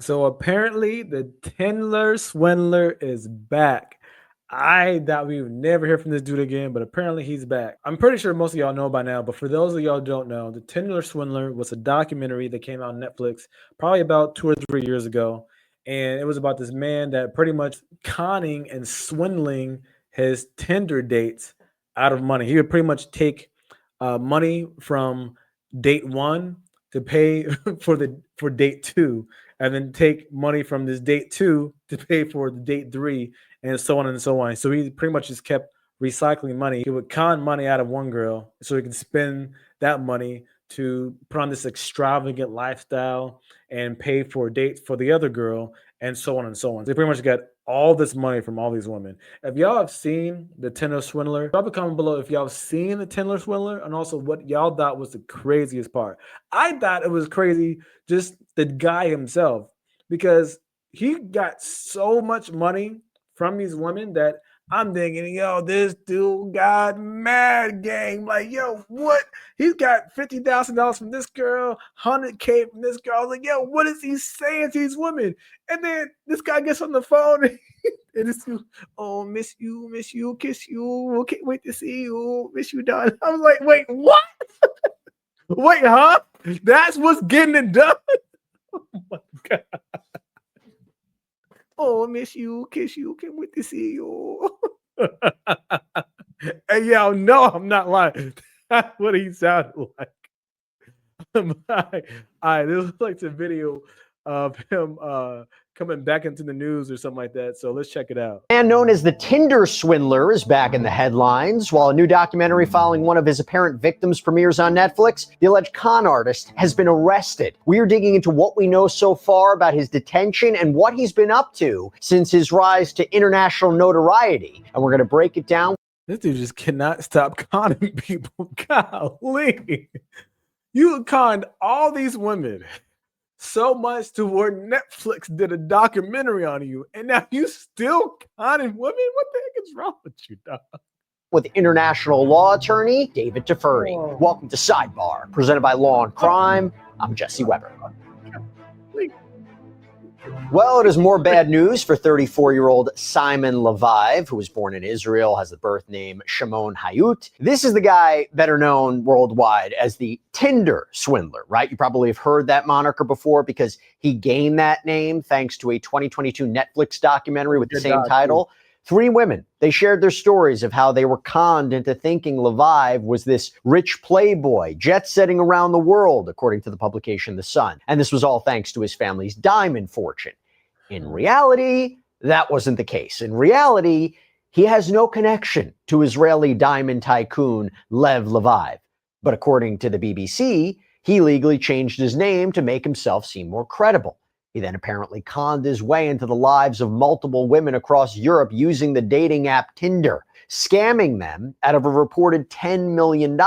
So apparently, the Tinder Swindler is back. I thought we would never hear from this dude again, but apparently he's back. I'm pretty sure most of y'all know by now, but for those of y'all who don't know, the Tinder Swindler was a documentary that came out on Netflix probably about 2 or 3 years ago. And it was about this man that pretty much conning and swindling his Tinder dates out of money. He would pretty much take money from date one to pay for date two, and then take money from this date two to pay for the date three, and so on and so on. So he pretty much just kept recycling money. He would con money out of one girl so he can spend that money to put on this extravagant lifestyle and pay for dates for the other girl, and so on and so on. They pretty much got all this money from all these women. If y'all have seen the Tinder Swindler, drop a comment below if y'all have seen the Tinder Swindler, and also what y'all thought was the craziest part. I thought it was crazy just the guy himself, because he got so much money from these women that I'm thinking, yo, this dude got mad game. Like, yo, what? He's got $50,000 from this girl, 100K from this girl. I was like, yo, what is he saying to these women? And then this guy gets on the phone and it's, oh, miss you, kiss you, can't wait to see you, miss you, darling. I was like, wait, what? Wait, huh? That's what's getting it done? Oh my God. Oh, miss you, kiss you, can't wait to see you. And y'all know I'm not lying. That's what he sounded like. This was like the video of him coming back into the news or something like that. So let's check it out. Man known as the Tinder Swindler is back in the headlines. While a new documentary following one of his apparent victims premieres on Netflix, the alleged con artist has been arrested. We are digging into what we know so far about his detention and what he's been up to since his rise to international notoriety. And we're going to break it down. This dude just cannot stop conning people. Golly. You conned all these women so much to where Netflix did a documentary on you, and now you still conning women? What the heck is wrong with you, dog? With international law attorney David Tafuri. Oh. Welcome to Sidebar, presented by Law and Crime. I'm Jesse Weber. Well, it is more bad news for 34-year-old Simon Leviev, who was born in Israel, has the birth name Shimon Hayut. This is the guy better known worldwide as the Tinder Swindler, right? You probably have heard that moniker before because he gained that name thanks to a 2022 Netflix documentary with the same title. 3 women, they shared their stories of how they were conned into thinking Leviev was this rich playboy, jet-setting around the world, according to the publication The Sun. And this was all thanks to his family's diamond fortune. In reality, that wasn't the case. In reality, he has no connection to Israeli diamond tycoon Lev Leviev. But according to the BBC, he legally changed his name to make himself seem more credible. He then apparently conned his way into the lives of multiple women across Europe using the dating app Tinder, scamming them out of a reported $10 million.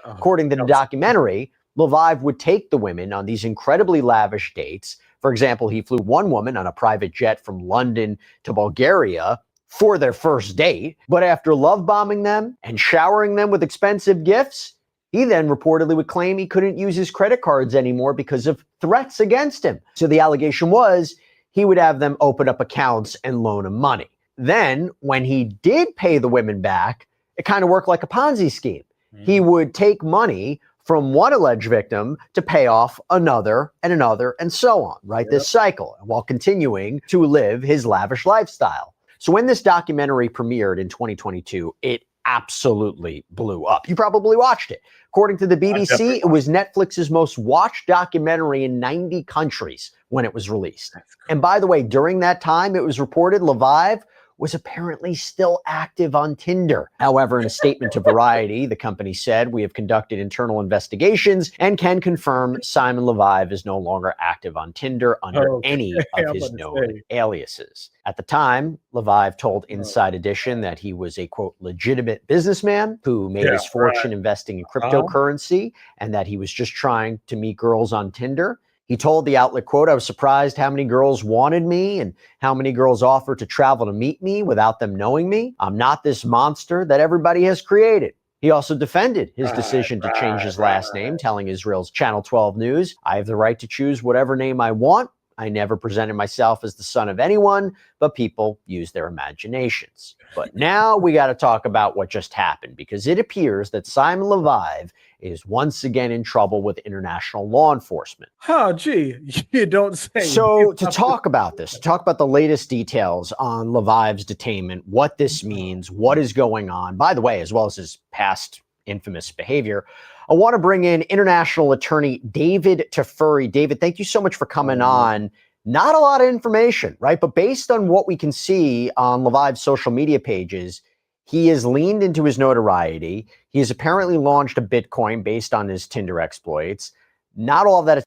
According to the documentary, Leviev would take the women on these incredibly lavish dates. For example, he flew one woman on a private jet from London to Bulgaria for their first date. But after love bombing them and showering them with expensive gifts, he then reportedly would claim he couldn't use his credit cards anymore because of threats against him. So the allegation was he would have them open up accounts and loan him money. Then, when he did pay the women back, it kind of worked like a Ponzi scheme. He would take money from one alleged victim to pay off another and another and so on, right? This cycle, while continuing to live his lavish lifestyle. So when this documentary premiered in 2022, it absolutely blew up. You probably watched it. According to the BBC, it was Netflix's most watched documentary in 90 countries when it was released. And by the way, during that time, it was reported Leviev was apparently still active on Tinder. However, in a statement to Variety, the company said, "We have conducted internal investigations and can confirm Simon Leviev is no longer active on Tinder under any of his known aliases." At the time, Leviev told Inside Edition that he was a, quote, legitimate businessman who made his fortune investing in cryptocurrency and that he was just trying to meet girls on Tinder. He told the outlet, quote, "I was surprised how many girls wanted me and how many girls offered to travel to meet me without them knowing me. I'm not this monster that everybody has created." He also defended his decision to change his last name, telling Israel's Channel 12 News, "I have the right to choose whatever name I want. I never presented myself as the son of anyone, but people use their imaginations. But now we got to talk about what just happened, because it appears that Simon Leviev is once again in trouble with international law enforcement. Oh, gee, you don't say. So to talk about this, to talk about the latest details on Leviev's detainment, what this means, what is going on, by the way, as well as his past infamous behavior, I want to bring in international attorney David Teferi. David, thank you so much for coming on. Not a lot of information, right? But based on what we can see on Leviev's social media pages, he has leaned into his notoriety. He has apparently launched a Bitcoin based on his Tinder exploits. Not all of that is.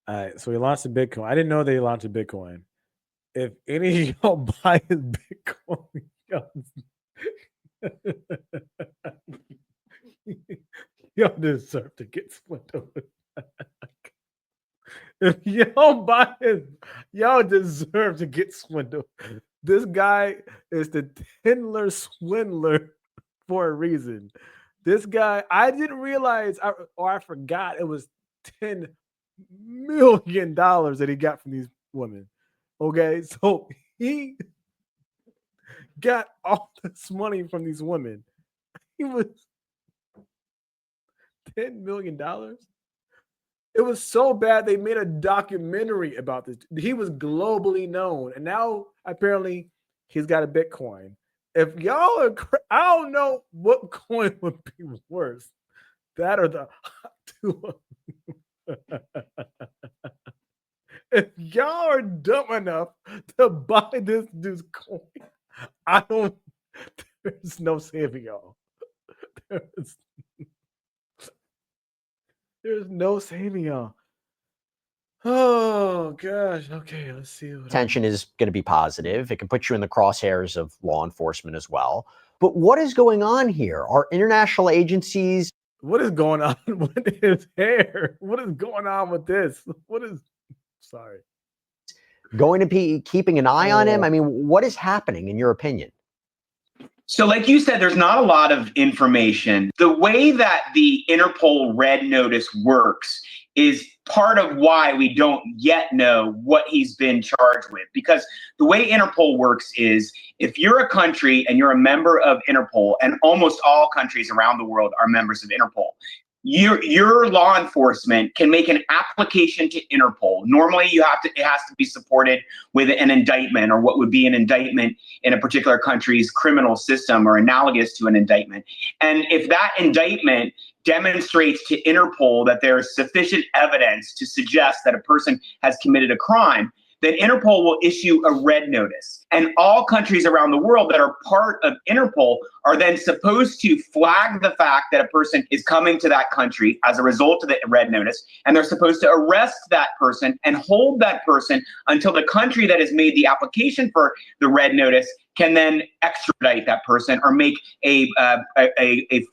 All right, so he launched a Bitcoin. I didn't know they launched a Bitcoin. If any of y'all buy his Bitcoin, y'all deserve to get swindled. If y'all buy his, y'all deserve to get swindled. This guy is the Tinder Swindler for a reason. This guy, I didn't realize, or I forgot it was $10 million that he got from these women. Okay, so he got all this money from these women. He was $10 million. It was so bad they made a documentary about this. He was globally known, and now apparently he's got a Bitcoin. If y'all are, I don't know what coin would be worse, that or the two. If y'all are dumb enough to buy this dude's coin, I don't. There's no saving y'all. There's no saving y'all. Oh gosh. Okay, let's see. Attention is going to be positive. It can put you in the crosshairs of law enforcement as well. But what is going on here? Are international agencies? What is going on with his hair? What is going on with this? What is? Sorry. Going to be keeping an eye on him? I mean, what is happening in your opinion? So like you said, there's not a lot of information. The way that the Interpol Red Notice works is part of why we don't yet know what he's been charged with. Because the way Interpol works is if you're a country and you're a member of Interpol, and almost all countries around the world are members of Interpol, your law enforcement can make an application to Interpol. Normally, it has to be supported with an indictment, or what would be an indictment in a particular country's criminal system, or analogous to an indictment. And if that indictment demonstrates to Interpol that there is sufficient evidence to suggest that a person has committed a crime, then Interpol will issue a red notice. And all countries around the world that are part of Interpol are then supposed to flag the fact that a person is coming to that country as a result of the red notice, and they're supposed to arrest that person and hold that person until the country that has made the application for the red notice can then extradite that person, or make a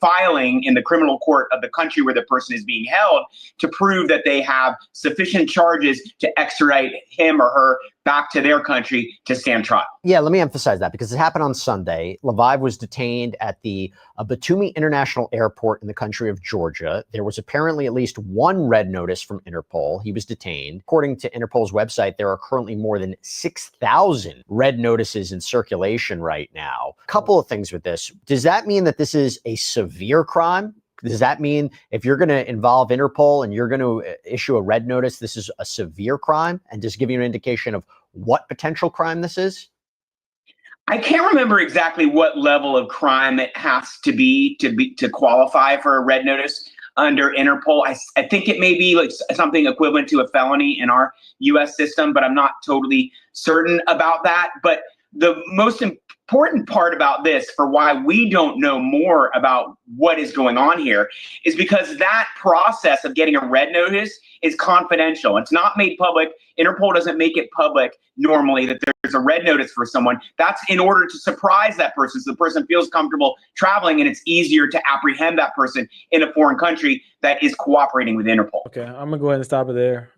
filing in the criminal court of the country where the person is being held to prove that they have sufficient charges to extradite him or her back to their country to stand trial. Yeah, let me emphasize that, because it happened on Sunday. Leviev was detained at the Batumi International Airport in the country of Georgia. There was apparently at least one red notice from Interpol. He was detained. According to Interpol's website, there are currently more than 6,000 red notices in circulation right now. A couple of things with this. Does that mean that this is a severe crime? Does that mean if you're going to involve Interpol and you're going to issue a red notice, this is a severe crime? And just give you an indication of what potential crime this is? I can't remember exactly what level of crime it has to be to qualify for a red notice under Interpol. I think it may be like something equivalent to a felony in our U.S. system, but I'm not totally certain about that. But the most important part about this, for why we don't know more about what is going on here, is because that process of getting a red notice is confidential. It's not made public. Interpol doesn't make it public normally that there's a red notice for someone. That's in order to surprise that person, so the person feels comfortable traveling, and it's easier to apprehend that person in a foreign country that is cooperating with Interpol. Okay, I'm gonna go ahead and stop it there.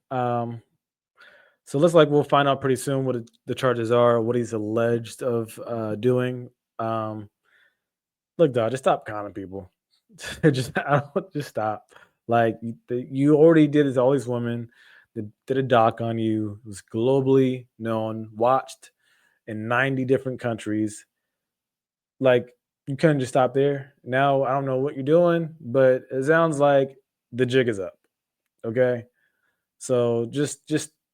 So it looks like we'll find out pretty soon what the charges are, what he's alleged of doing. Look, dog, just stop conning people. just stop. Like you already did this to all these women. did a doc on you, was globally known, watched in 90 different countries. Like, you couldn't just stop there. Now I don't know what you're doing, but it sounds like the jig is up. Okay. So just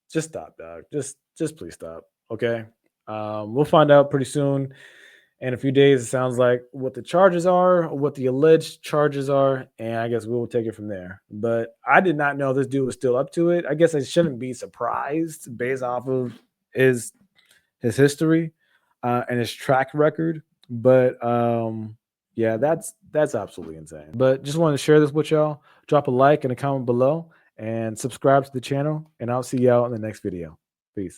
stop, dog. Just please stop. Okay. We'll find out pretty soon. In a few days, it sounds like what the charges are, what the alleged charges are, and I guess we'll take it from there. But I did not know this dude was still up to it. I guess I shouldn't be surprised based off of his history and his track record. But yeah, that's absolutely insane. But just wanted to share this with y'all. Drop a like and a comment below and subscribe to the channel, and I'll see y'all in the next video. Peace.